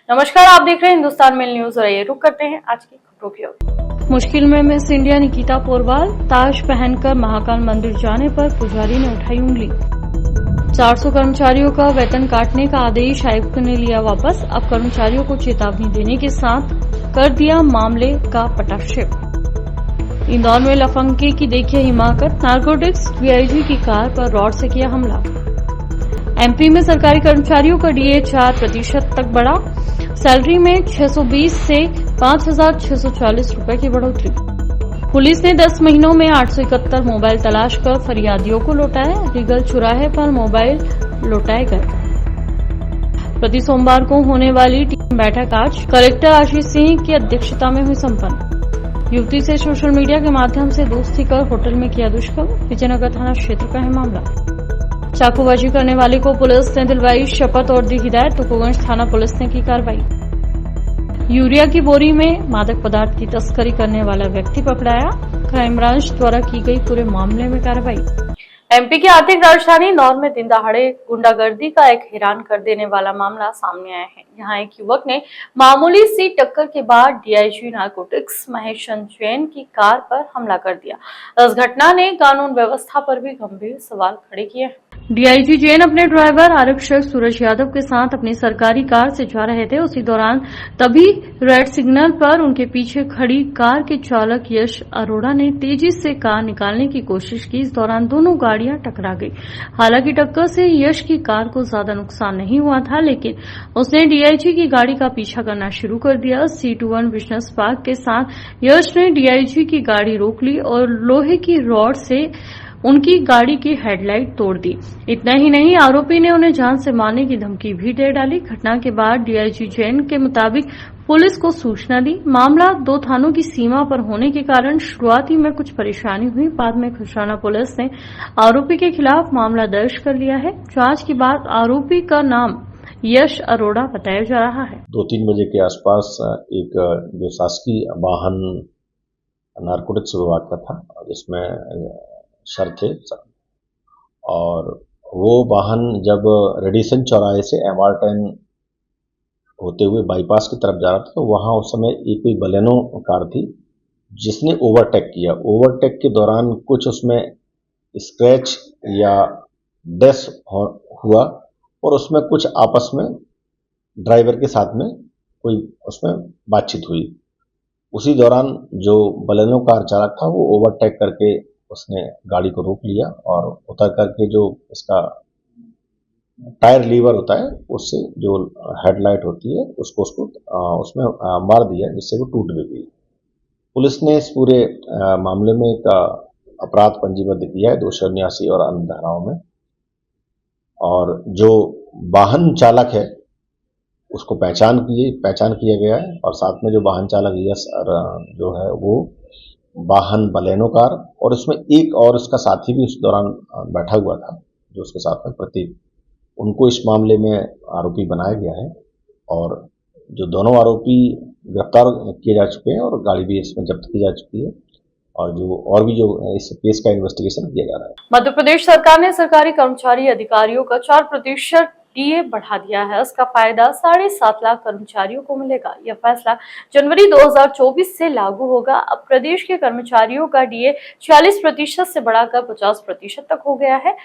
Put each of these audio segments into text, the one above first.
नमस्कार, आप देख रहे हैं हिंदुस्तान मेल न्यूज और ये रुक करते हैं आज की खबरों की ओर। मुश्किल में मिस इंडिया निकिता पोरवाल, ताज पहनकर महाकाल मंदिर जाने पर पुजारी ने उठाई उंगली। 400 कर्मचारियों का वेतन काटने का आदेश आयुक्त ने लिया वापस। अब कर्मचारियों को चेतावनी देने के साथ कर दिया मामले का पटाक्षेप। इंदौर में लफंगे की देखिए हिमाकत, नारकोटिक्स डीआईजी की कार पर रॉड से किया हमला। एमपी में सरकारी कर्मचारियों का डीए 4% तक बढ़ा। सैलरी में 620 से 5,640 रुपए की बढ़ोतरी। पुलिस ने 10 महीनों में 871 मोबाइल तलाश कर फरियादियों को लौटाया। रिगल चौराहे पर मोबाइल लौटाए गए। प्रति सोमवार को होने वाली टीम बैठक आज कलेक्टर आशीष सिंह की अध्यक्षता में हुई संपन्न। युवती से सोशल मीडिया के माध्यम से दोस्ती कर होटल में किया दुष्कर्म। विजयनगर थाना क्षेत्र का है मामला। चाकूबाजी करने वाले को पुलिस ने दिलवाई शपथ और दी हिदायत। तुकोगंज थाना पुलिस ने की कार्रवाई। यूरिया की बोरी में मादक पदार्थ की तस्करी करने वाला व्यक्ति पकड़ाया। क्राइम ब्रांच द्वारा की गई पूरे मामले में कार्रवाई। एमपी की आर्थिक राजधानी इंदौर में दिन दहाड़े गुंडागर्दी का एक हैरान कर देने वाला मामला सामने आया है। यहाँ एक युवक ने मामूली सी टक्कर के बाद डीआईजी नारकोटिक्स महेश चंद्र जैन की कार पर हमला कर दिया। इस घटना ने कानून व्यवस्था पर भी गंभीर सवाल खड़े किए हैं। डीआईजी जैन अपने ड्राइवर आरक्षक सूरज यादव के साथ अपनी सरकारी कार से जा रहे थे। उसी दौरान तभी रेड सिग्नल पर उनके पीछे खड़ी कार के चालक यश अरोड़ा ने तेजी से कार निकालने की कोशिश की। इस दौरान दोनों गाड़ियां टकरा गई। हालांकि टक्कर से यश की कार को ज्यादा नुकसान नहीं हुआ था, लेकिन उसने डीआईजी की गाड़ी का पीछा करना शुरू कर दिया। C21 बिजनेस पार्क के साथ यश ने डीआईजी की गाड़ी रोक ली और लोहे की रॉड से उनकी गाड़ी की हेडलाइट तोड़ दी। इतना ही नहीं, आरोपी ने उन्हें जान से मारने की धमकी भी दे डाली। घटना के बाद डीआईजी जैन के मुताबिक पुलिस को सूचना दी। मामला 2 थानों की सीमा पर होने के कारण शुरुआती में कुछ परेशानी हुई। बाद में खुशराना पुलिस ने आरोपी के खिलाफ मामला दर्ज कर लिया है। जांच के बाद आरोपी का नाम यश अरोड़ा बताया जा रहा है। 2-3 बजे के आसपास एक जो शासकीय वाहन नारकोटिक्स विभाग का था, जिसमें सर थे और वो वाहन जब रेडिसन चौराहे से MR10 होते हुए बाईपास की तरफ जा रहा था, तो वहां उस समय एक कोई बलेनो कार थी जिसने ओवरटेक किया। ओवरटेक के दौरान कुछ उसमें स्क्रैच या डैश हुआ और उसमें कुछ आपस में ड्राइवर के साथ में कोई उसमें बातचीत हुई। उसी दौरान जो बलेनो कार चालक था वो ओवरटेक करके उसने गाड़ी को रोक लिया और उतर करके जो इसका टायर लीवर होता है उससे जो हेडलाइट होती है उसको उसमें मार दिया, जिससे वो टूट भी गई। पुलिस ने इस पूरे मामले में एक अपराध पंजीबद्ध किया है 279 और अन्य धाराओं में, और जो वाहन चालक है उसको पहचान किया गया है और साथ में जो वाहन चालक यश जो है वो वाहन बलेनो कार, और उसमें एक और उसका साथी भी उस दौरान बैठा हुआ था जो उसके साथ में प्रतीक, उनको इस मामले में आरोपी बनाया गया है और जो दोनों आरोपी गिरफ्तार किए जा चुके हैं और गाड़ी भी इसमें जब्त की जा चुकी है और जो इस केस का इन्वेस्टिगेशन किया जा रहा है। मध्य प्रदेश सरकार ने सरकारी कर्मचारी अधिकारियों का 4% डीए बढ़ा दिया है। इसका फायदा 7.5 लाख कर्मचारियों को मिलेगा। यह फैसला जनवरी 2024 से लागू होगा। अब प्रदेश के कर्मचारियों का डीए 40% से बढ़ाकर 50% तक हो गया है।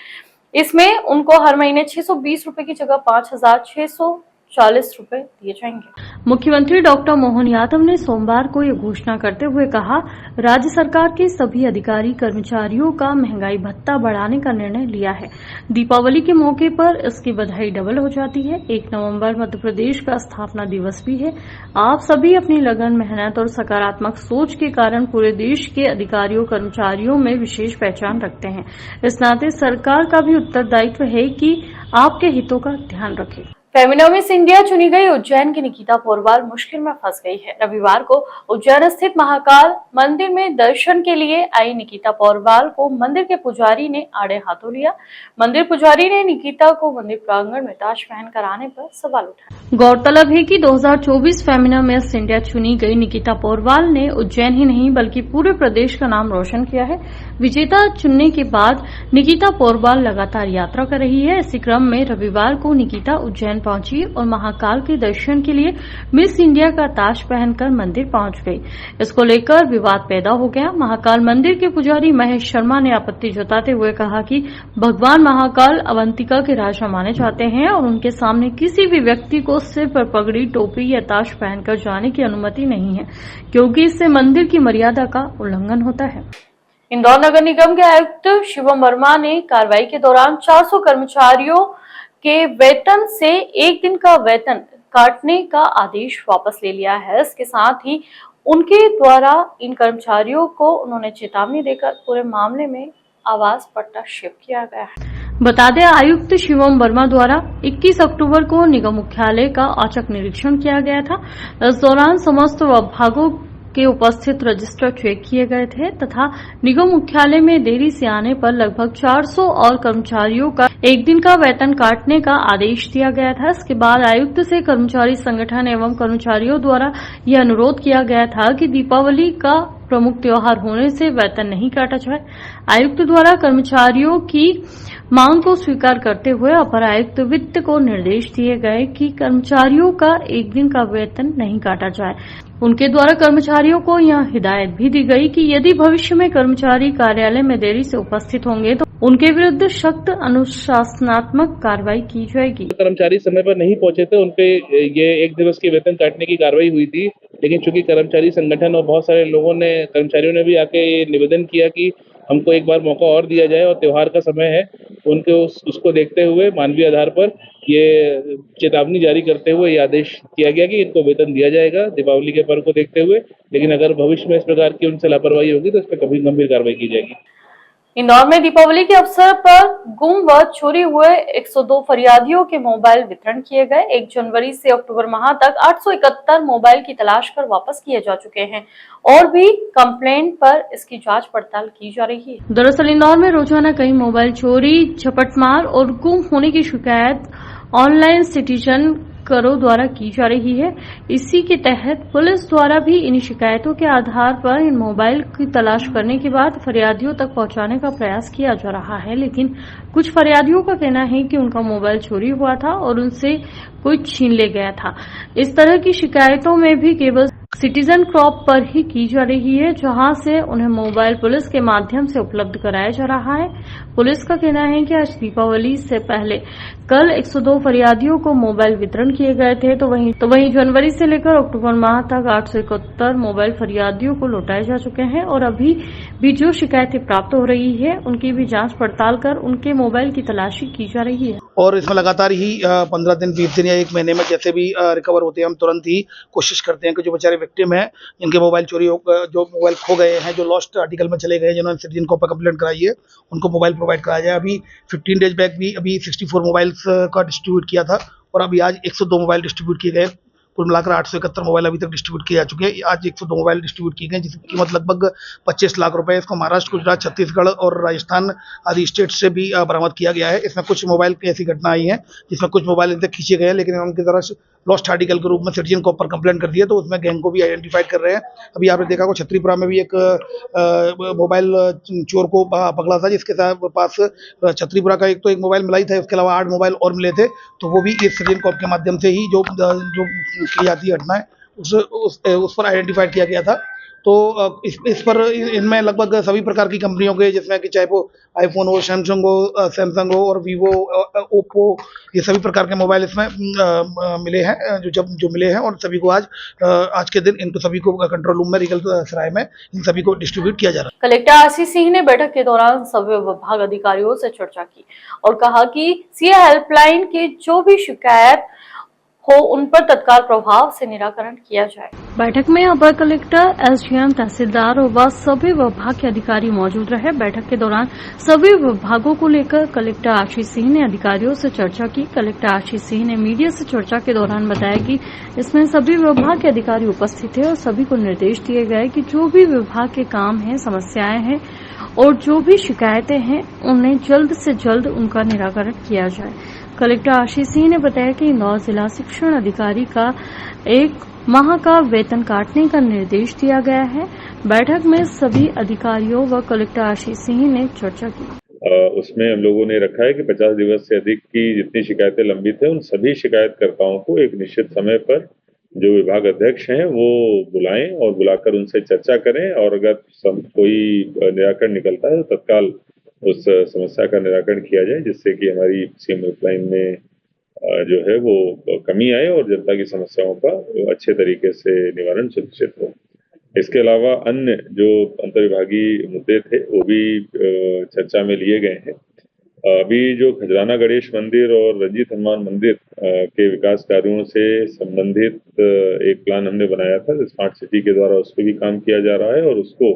इसमें उनको हर महीने 620 रुपए की जगह 5,640 रुपए दिए जाएंगे। मुख्यमंत्री डॉक्टर मोहन यादव ने सोमवार को यह घोषणा करते हुए कहा, राज्य सरकार के सभी अधिकारी कर्मचारियों का महंगाई भत्ता बढ़ाने का निर्णय लिया है। दीपावली के मौके पर इसकी बधाई डबल हो जाती है। 1 नवंबर मध्य प्रदेश का स्थापना दिवस भी है। आप सभी अपनी लगन, मेहनत और सकारात्मक सोच के कारण पूरे देश के अधिकारियों कर्मचारियों में विशेष पहचान रखते हैं। इस नाते सरकार का भी उत्तरदायित्व है कि आपके हितों का ध्यान रखें। फेमिना मिस इंडिया चुनी गई उज्जैन की निकिता पोरवाल मुश्किल में फंस गई है। रविवार को उज्जैन स्थित महाकाल मंदिर में दर्शन के लिए आई निकिता पोरवाल को मंदिर के पुजारी ने आड़े हाथों लिया। मंदिर पुजारी ने निकिता को मंदिर प्रांगण में ताज पहनकर आने पर सवाल उठाया। गौरतलब है कि 2024 फेमिना मिस इंडिया चुनी गई निकिता पोरवाल ने उज्जैन ही नहीं बल्कि पूरे प्रदेश का नाम रोशन किया है। विजेता चुनने के बाद निकिता पोरबाल लगातार यात्रा कर रही है। इसी क्रम में रविवार को निकिता उज्जैन पहुंची और महाकाल के दर्शन के लिए मिस इंडिया का ताज पहनकर मंदिर पहुंच गई। इसको लेकर विवाद पैदा हो गया। महाकाल मंदिर के पुजारी महेश शर्मा ने आपत्ति जताते हुए कहा कि भगवान महाकाल अवंतिका के राजा माने जाते हैं और उनके सामने किसी भी व्यक्ति को सिर पर पगड़ी, टोपी या ताज पहनकर जाने की अनुमति नहीं है, क्योंकि इससे मंदिर की मर्यादा का उल्लंघन होता है। इंदौर नगर निगम के आयुक्त शिवम वर्मा ने कार्रवाई के दौरान 400 कर्मचारियों के वेतन से एक दिन का वेतन काटने का आदेश वापस ले लिया है। इसके साथ ही उनके द्वारा इन कर्मचारियों को उन्होंने चेतावनी देकर पूरे मामले में आवाज पट्टा शिफ्ट किया गया है। बता दें, आयुक्त शिवम वर्मा द्वारा 21 अक्टूबर को निगम मुख्यालय का औचक निरीक्षण किया गया था। इस दौरान समस्त विभागों के उपस्थित रजिस्टर चेक किए गए थे तथा निगम मुख्यालय में देरी से आने पर लगभग 400 और कर्मचारियों का एक दिन का वेतन काटने का आदेश दिया गया था। इसके बाद आयुक्त से कर्मचारी संगठन एवं कर्मचारियों द्वारा यह अनुरोध किया गया था कि दीपावली का प्रमुख त्योहार होने से वेतन नहीं काटा जाए। आयुक्त द्वारा कर्मचारियों की मांग को स्वीकार करते हुए अपर आयुक्त वित्त को निर्देश दिए गए कि कर्मचारियों का एक दिन का वेतन नहीं काटा जाए। उनके द्वारा कर्मचारियों को यह हिदायत भी दी गई कि यदि भविष्य में कर्मचारी कार्यालय में देरी से उपस्थित होंगे तो उनके विरुद्ध सख्त अनुशासनात्मक कार्रवाई की जाएगी। कर्मचारी समय पर नहीं पहुंचे थे, उनपे ये एक दिवस की वेतन काटने की कार्रवाई हुई थी, लेकिन चूंकि कर्मचारी संगठन और बहुत सारे लोगों ने, कर्मचारियों ने भी आके निवेदन किया कि हमको एक बार मौका और दिया जाए और त्योहार का समय है, उनके उसको देखते हुए मानवीय आधार पर ये चेतावनी जारी करते हुए ये आदेश किया गया कि इनको वेतन दिया जाएगा दीपावली के पर्व को देखते हुए, लेकिन अगर भविष्य में इस प्रकार की उनसे लापरवाही होगी तो इस पर कभी गंभीर कार्रवाई की जाएगी। इंदौर में दीपावली के अवसर पर गुम व चोरी हुए 102 फरियादियों के मोबाइल वितरण किए गए। 1 जनवरी से अक्टूबर माह तक 871 मोबाइल की तलाश कर वापस किए जा चुके हैं और भी कंप्लेंट पर इसकी जांच पड़ताल की जा रही है। दरअसल इंदौर में रोजाना कई मोबाइल चोरी, झपटमार और गुम होने की शिकायत ऑनलाइन सिटीजन करो द्वारा की जा रही है। इसी के तहत पुलिस द्वारा भी इन शिकायतों के आधार पर इन मोबाइल की तलाश करने के बाद फरियादियों तक पहुंचाने का प्रयास किया जा रहा है, लेकिन कुछ फरियादियों का कहना है कि उनका मोबाइल चोरी हुआ था और उनसे कोई छीन ले गया था। इस तरह की शिकायतों में भी केवल सिटीजन क्रॉप पर ही की जा रही है, जहां से उन्हें मोबाइल पुलिस के माध्यम से उपलब्ध कराया जा रहा है। पुलिस का कहना है कि आज दीपावली से पहले कल 102 फरियादियों को मोबाइल वितरण किए गए थे, तो वहीं जनवरी से लेकर अक्टूबर माह तक 871 मोबाइल फरियादियों को लौटाए जा चुके हैं और अभी भी जो शिकायतें प्राप्त हो रही है उनकी भी जांच पड़ताल कर उनके मोबाइल की तलाशी की जा रही है। और इसमें लगातार ही 15 दिन, 20 दिन या 1 महीने में जैसे भी रिकवर होते हैं, हम तुरंत ही कोशिश करते हैं कि जो बेचारे विक्टिम हैं, जिनके मोबाइल चोरी जो मोबाइल खो गए हैं, जो लॉस्ट आर्टिकल में चले गए, जिन्होंने सिटीजन को कंप्लेंट कराई है, उनको मोबाइल प्रोवाइड कराया जाए। अभी 15 डेज बैक भी अभी 64 मोबाइल्स का डिस्ट्रीब्यूट किया था और अभी आज 102 मोबाइल डिस्ट्रीब्यूट किए गए। कुल मिलाकर 871 मोबाइल अभी तक डिस्ट्रीब्यूट किए जा चुके हैं। आज 102 मोबाइल डिस्ट्रीब्यूट किए गए, जिसकी कीमत लगभग 25 लाख रुपए है। इसको महाराष्ट्र, गुजरात, छत्तीसगढ़ और राजस्थान आदि स्टेट से भी बरामद किया गया है। इसमें कुछ मोबाइल की ऐसी घटना आई है जिसमें कुछ मोबाइल इनसे खींचे गए, लेकिन उनकी तरह लॉस्ट आर्टिकल के रूप में सिटीजन को ऊपर कंप्लेंट कर दिया, तो उसमें गैंग को भी आइडेंटिफाइड कर रहे हैं। अभी आपने देखा को छत्रीपुरा में भी एक मोबाइल चोर को पकड़ा था, जिसके पास छत्रीपुरा का एक मोबाइल मिला ही था, उसके अलावा 8 मोबाइल और मिले थे। तो वो भी इस सिटीजन कॉप के माध्यम से ही जो की जाती है घटना है उस पर आइडेंटिफाइड किया गया था। तो इस पर इनमें लगभग सभी प्रकार की कंपनियों के, जिसमें कि चाहे वो आईफोन हो, सैमसंग हो और वीवो, ओप्पो, ये सभी प्रकार के मोबाइल इसमें मिले हैं, जो मिले हैं। और सभी को आज के दिन इनको सभी को कंट्रोल रूम में, रीगल सराय में इन सभी को डिस्ट्रीब्यूट किया जा रहा है। कलेक्टर आशीष सिंह ने बैठक के दौरान सभी विभाग अधिकारियों से चर्चा की और कहा कि सीए हेल्पलाइन की जो भी शिकायत हो उन पर तत्काल प्रभाव से निराकरण किया जाए। बैठक में अपर कलेक्टर, एसडीएम, तहसीलदार और सभी विभाग के अधिकारी मौजूद रहे। बैठक के दौरान सभी विभागों को लेकर कलेक्टर आशीष सिंह ने अधिकारियों से चर्चा की। कलेक्टर आशीष सिंह ने मीडिया से चर्चा के दौरान बताया कि इसमें सभी विभाग के अधिकारी उपस्थित थे और सभी को निर्देश दिए गए कि जो भी विभाग के काम हैं, समस्याएं हैं और जो भी शिकायतें हैं, उन्हें जल्द से जल्द उनका निराकरण किया जाए। कलेक्टर आशीष सिंह ने बताया कि इंदौर जिला शिक्षण अधिकारी का 1 माह का वेतन काटने का निर्देश दिया गया है। बैठक में सभी अधिकारियों व कलेक्टर आशीष सिंह ने चर्चा की। उसमें हम लोगों ने रखा है कि 50 दिवस से अधिक की जितनी शिकायतें लंबित है उन सभी शिकायतकर्ताओं को एक निश्चित समय पर जो विभाग अध्यक्ष हैं वो बुलाएं और बुलाकर उनसे चर्चा करें और अगर कोई निराकरण निकलता है तो तत्काल उस समस्या का निराकरण किया जाए जिससे कि हमारी सीएम हेल्पलाइन में जो है वो कमी आए और जनता की समस्याओं का अच्छे तरीके से निवारण सुनिश्चित हो। इसके अलावा अन्य जो अंतर्विभागीय मुद्दे थे वो भी चर्चा में लिए गए हैं। अभी जो खजराना गणेश मंदिर और रंजीत हनुमान मंदिर के विकास कार्यों से संबंधित एक प्लान हमने बनाया था स्मार्ट सिटी के द्वारा, उस पर भी काम किया जा रहा है और उसको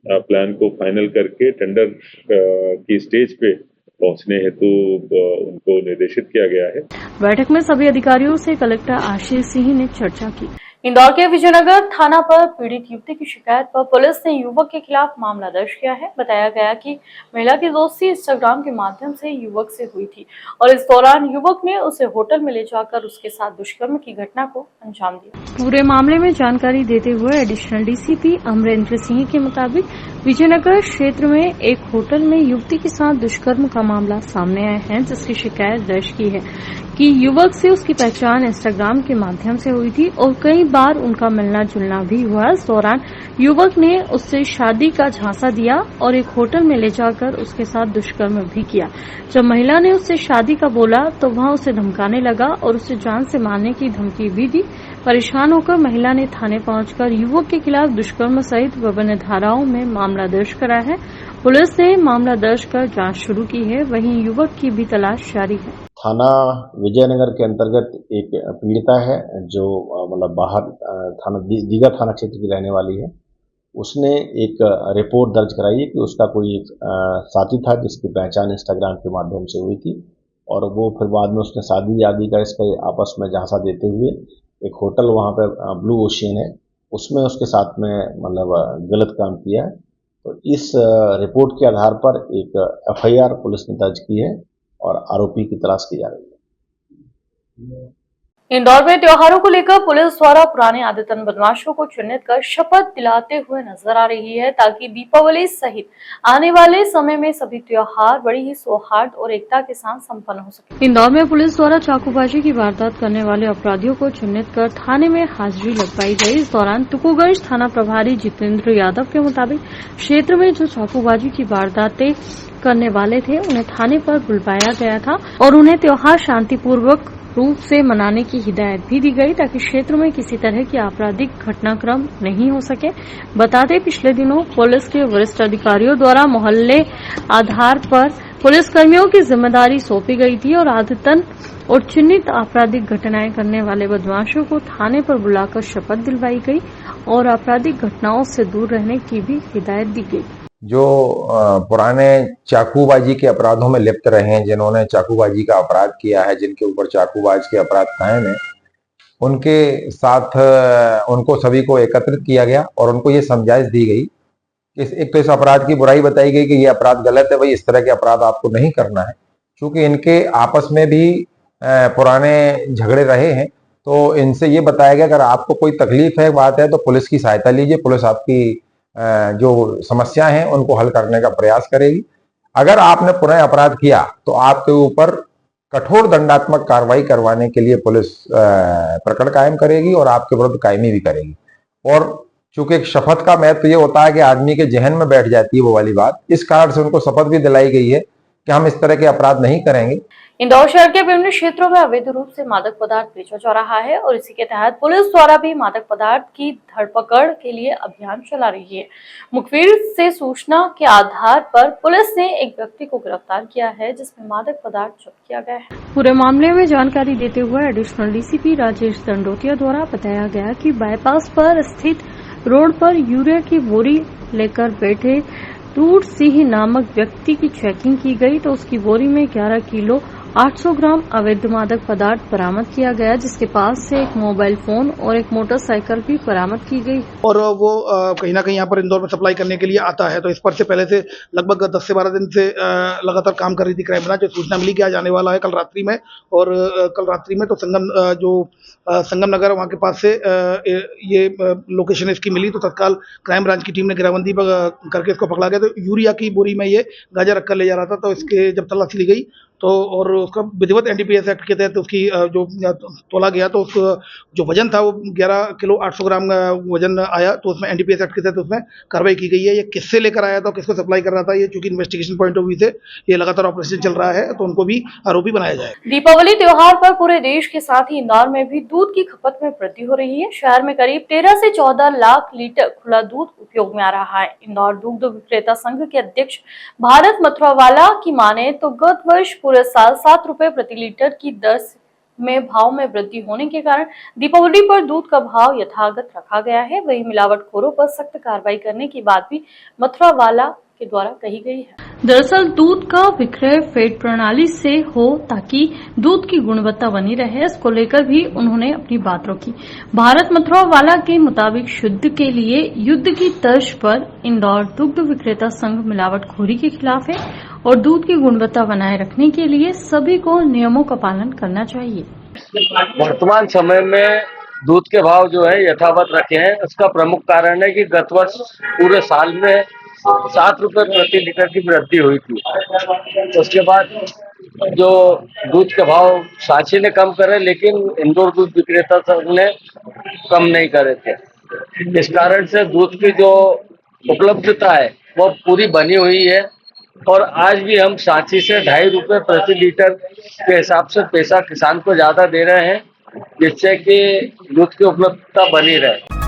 प्लान को फाइनल करके टेंडर की स्टेज पे पहुंचने हेतु उनको निर्देशित किया गया है। बैठक में सभी अधिकारियों से कलेक्टर आशीष सिंह ने चर्चा की। इंदौर के विजयनगर थाना पर पीड़ित युवती की शिकायत पर पुलिस ने युवक के खिलाफ मामला दर्ज किया है। बताया गया कि महिला की दोस्ती इंस्टाग्राम के माध्यम से युवक से हुई थी और इस दौरान युवक ने उसे होटल में ले जाकर उसके साथ दुष्कर्म की घटना को अंजाम दिया। पूरे मामले में जानकारी देते हुए एडिशनल डीसीपी अमरेंद्र सिंह के मुताबिक विजयनगर क्षेत्र में एक होटल में युवती के साथ दुष्कर्म का मामला सामने आया है, जिसकी शिकायत दर्ज की है कि युवक से उसकी पहचान इंस्टाग्राम के माध्यम से हुई थी और कई बार उनका मिलना जुलना भी हुआ। इस दौरान युवक ने उससे शादी का झांसा दिया और एक होटल में ले जाकर उसके साथ दुष्कर्म भी किया। जब महिला ने उससे शादी का बोला तो वह उसे धमकाने लगा और उसे जान से मारने की धमकी भी दी। परेशान होकर महिला ने थाने पहुंचकर युवक के खिलाफ दुष्कर्म सहित विभिन्न धाराओं में मामला दर्ज करा है। पुलिस ने मामला दर्ज कर जांच शुरू की है, वहीं युवक की भी तलाश जारी है। थाना विजयनगर के अंतर्गत एक पीड़िता है जो मतलब बाहर थाना दीघा थाना क्षेत्र की रहने वाली है। उसने एक रिपोर्ट दर्ज कराई है कि उसका कोई साथी था जिसकी पहचान इंस्टाग्राम के माध्यम से हुई थी और वो फिर बाद में उसने शादी आदि का इसका आपस में झांसा देते हुए एक होटल वहाँ पे ब्लू ओशियन है उसमें उसके साथ में मतलब गलत काम किया है। तो इस रिपोर्ट के आधार पर एक एफआईआर पुलिस ने दर्ज की है और आरोपी की तलाश की जा रही है। इंदौर में त्योहारों को लेकर पुलिस द्वारा पुराने आदतन बदमाशों को चिन्हित कर शपथ दिलाते हुए नजर आ रही है ताकि दीपावली सहित आने वाले समय में सभी त्योहार बड़ी ही सौहार्द और एकता के साथ संपन्न हो सके। इंदौर में पुलिस द्वारा चाकूबाजी की वारदात करने वाले अपराधियों को चिन्हित कर थाने में हाजिरी लगवाई गई। इस दौरान तुकोगंज थाना प्रभारी जितेंद्र यादव के मुताबिक क्षेत्र में जो चाकूबाजी की वारदातें करने वाले थे उन्हें थाने पर बुलवाया गया था और उन्हें त्योहार शांतिपूर्वक रूप से मनाने की हिदायत भी दी गई ताकि क्षेत्र में किसी तरह की आपराधिक घटनाक्रम नहीं हो सके। बता दें पिछले दिनों पुलिस के वरिष्ठ अधिकारियों द्वारा मोहल्ले आधार पर पुलिसकर्मियों की जिम्मेदारी सौंपी गई थी और आदतन और चिन्हित आपराधिक घटनाएं करने वाले बदमाशों को थाने पर बुलाकर शपथ दिलवाई गई और आपराधिक घटनाओं से दूर रहने की भी हिदायत दी गई। जो पुराने चाकूबाजी के अपराधों में लिप्त रहे हैं, जिन्होंने चाकूबाजी का अपराध किया है, जिनके ऊपर चाकूबाज के अपराध कायम है, उनके साथ उनको सभी को एकत्रित किया गया और उनको ये समझाइश दी गई कि एक तो इस अपराध की बुराई बताई गई कि ये अपराध गलत है, भाई इस तरह के अपराध आपको नहीं करना है। क्योंकि इनके आपस में भी पुराने झगड़े रहे हैं तो इनसे ये बताया गया अगर आपको कोई तकलीफ है बात है तो पुलिस की सहायता लीजिए, पुलिस आपकी जो समस्या हैं उनको हल करने का प्रयास करेगी। अगर आपने पुनः अपराध किया तो आपके ऊपर कठोर दंडात्मक कार्रवाई करवाने के लिए पुलिस प्रकरण कायम करेगी और आपके विरुद्ध कायमी भी करेगी। और चूंकि एक शपथ का महत्व ये होता है कि आदमी के जहन में बैठ जाती है वो वाली बात, इस कारण से उनको शपथ भी दिलाई गई है कि हम इस तरह के अपराध नहीं करेंगे। इंदौर शहर के विभिन्न क्षेत्रों में अवैध रूप से मादक पदार्थ बेचा जा रहा है और इसी के तहत पुलिस द्वारा भी मादक पदार्थ की धरपकड़ के लिए अभियान चला रही है। मुखबिर से सूचना के आधार पर पुलिस ने एक व्यक्ति को गिरफ्तार किया है जिसमें मादक पदार्थ जब्त किया गया है। पूरे मामले में जानकारी देते हुए एडिशनल डीसीपी राजेश दंडोतिया द्वारा बताया गया कि बाईपास पर स्थित रोड पर यूरिया की बोरी लेकर बैठे टूट सिंह नामक व्यक्ति की चेकिंग की गई तो उसकी बोरी में 11 किलो 800 ग्राम अवैध मादक पदार्थ बरामद किया गया, जिसके पास से एक मोबाइल फोन और एक मोटरसाइकिल भी बरामद की गई। और वो कहीं ना कहीं यहाँ पर इंदौर में सप्लाई करने के लिए आता है। तो इस पर से पहले से लगभग 10 से 12 दिन से लगातार काम कर रही थी क्राइम ब्रांच। जो सूचना मिली कि आज आने वाला है कल रात्रि में, और कल रात्रि में तो संगम नगर वहाँ के पास से ये लोकेशन इसकी मिली, तो तत्काल क्राइम ब्रांच की टीम ने घेराबंदी करके इसको पकड़ा गया। तो यूरिया की बोरी में ये गांजा रखकर ले जा रहा था। तो इसके जब तलाशी ली गई तो और उसका विधिवत एनडीपीएस एक्ट के तहत उसकी जो तोला गया, तो उसका जो वजन था वो 11 किलो 800 ग्राम वजन आया। तो उसमें एनडीपीएस एक्ट के तहत उसमें कार्रवाई की गई है। ये किससे लेकर आया था, किसको सप्लाई कर रहा था, ये चूंकि इन्वेस्टिगेशन पॉइंट ऑफ व्यू से ये लगातार ऑपरेशन चल रहा है, तो उनको भी आरोपी बनाया जाए। दीपावली त्योहार पर पूरे देश के साथ ही इंदौर में भी दूध की खपत में वृद्धि हो रही है। शहर में करीब 13 से 14 लाख लीटर खुला दूध उपयोग में आ रहा है। इंदौर दुग्ध विक्रेता संघ के अध्यक्ष भारत मथुरावाला की माने तो गत वर्ष पूरे साल 7 रुपए प्रति लीटर की दर में भाव में वृद्धि होने के कारण दीपावली पर दूध का भाव यथावत रखा गया है। वहीं मिलावटखोरों पर सख्त कार्रवाई करने की बात भी मथुरावाला के द्वारा कही गई है। दरअसल दूध का विक्रय फेड प्रणाली से हो ताकि दूध की गुणवत्ता बनी रहे, इसको लेकर भी उन्होंने अपनी बात रखी। भारत मथुरावाला के मुताबिक शुद्ध के लिए युद्ध की तर्ज पर इंदौर दुग्ध विक्रेता संघ मिलावटखोरी के खिलाफ है और दूध की गुणवत्ता बनाए रखने के लिए सभी को नियमों का पालन करना चाहिए। वर्तमान समय में दूध के भाव जो है यथावत रखे हैं। इसका प्रमुख कारण है कि गत वर्ष पूरे साल में 7 रुपए प्रति लीटर की वृद्धि हुई थी। उसके बाद जो दूध के भाव सांची ने कम करे, लेकिन इंदौर दूध विक्रेता संघ ने कम नहीं करे थे। इस कारण से दूध की जो उपलब्धता है वो पूरी बनी हुई है और आज भी हम सांची से 2.5 रुपए प्रति लीटर के हिसाब से पैसा किसान को ज्यादा दे रहे हैं, जिससे कि दूध की उपलब्धता बनी रहे।